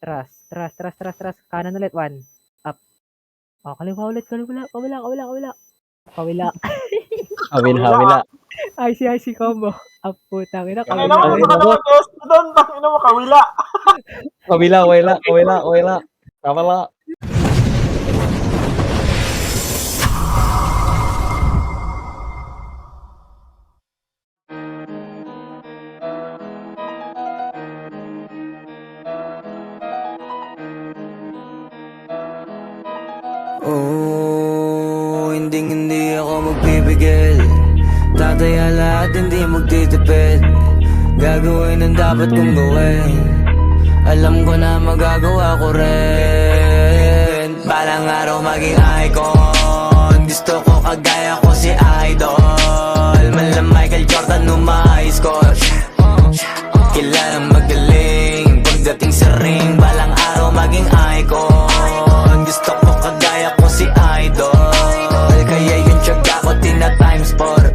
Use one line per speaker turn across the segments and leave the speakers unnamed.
Tras. Kanan ulit, 1. Up. Oh, kaliwa ulit, kawila.
Hawila.
IC combo. Up, putang ina,
Ano
kawila.
naman nakalagay ko doon? Tangina mo, kawila.
Kawila. Kawala.
Hindi ako magpipigil. Tataya lahat, hindi magtitipid. Gagawin ang dapat kong gawin. Alam ko na magagawa ko rin. Balang araw maging icon. Gusto ko kagaya ko si Idol. Malam Michael Jordan nung ma-high score. Kilalang magaling. Pagdating sa ring, balang araw maging icon. Gusto ko kagaya ko si Idol. Kaya yung tiyaga ko tina-times 4.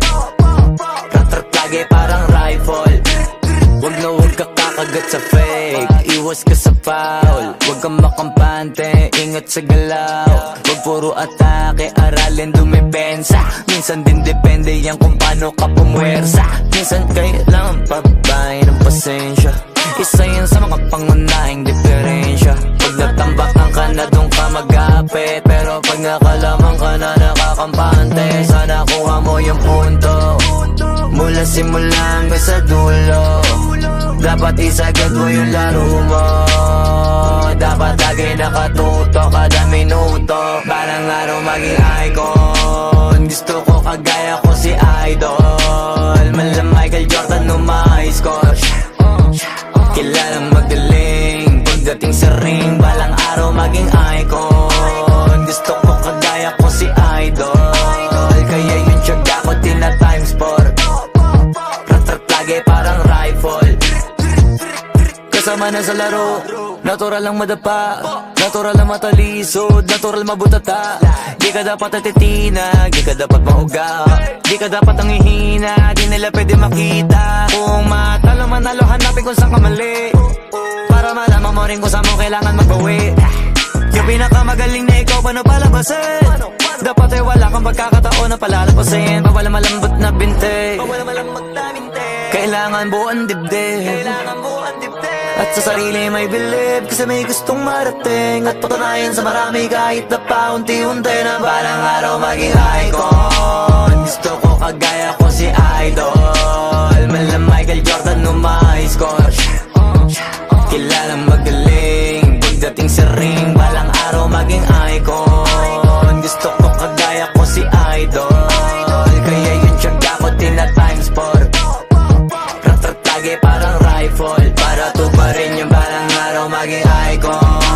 Rat lagi parang rifle. Huwag ka kakagat sa fake. Iwas ka sa foul. Huwag kang makampante, ingat sa galaw. Huwag puro atake, aralin dumipensa. Minsan din depende yan kung paano ka pumwersa. Minsan kailangan pabahay ng pasensya. Isa yan sa mga pangunahing diferensya. Pag natambakan ka na doon ka mag-apit. Pero pag nakalaman ka na nakakampante, sana kuha mo yung punto. Mula simula hanggang sa dulo. Dapat isagad mo yung laro mo. Dapat lagi nakatuto kada minuto. Balang araw maging icon. Gusto ko kagaya ko si Idol. Malam Michael Jordan nung ma-high score. Kilalang magaling. Pagdating sa ring, balang araw maging icon. Gusto ko kagaya ko si Idol. Kaya yung tiyaga ko tina-times 4. Rat lagi parang rifle. Kasama na sa laro, natural lang madapa, natural lang matalisod, natural mabutata. Di ka dapat atitina, di ka dapat mauga, di ka dapat ang ihina, di nila pwede makita. Kung matalo manalo, hanapin kung saan ka mali, para malaman mo rin kung saan mo kailangan magbawi. Yung pinakamagaling na ikaw, paano palabasin? Dapat ay wala kang pagkakataon na palalabasin. Pawala malambot na binte, kailangan buuan dibdib. At sa sarili may believe, kasi may gustong marating. At patunayan sa marami kahit na paunti-unti na balang araw maging icon. Gusto ko kagaya ko si Idol. Malam Michael Jordan nung ma-high score. Kilalang magaling. Pagdating sa ring, balang araw maging icon. Gusto ko kagaya ko si Idol. Kaya yung tiyaga ko tina-times 4. Rat lagi parang rifle. Para tuparin yung balang araw maging icon.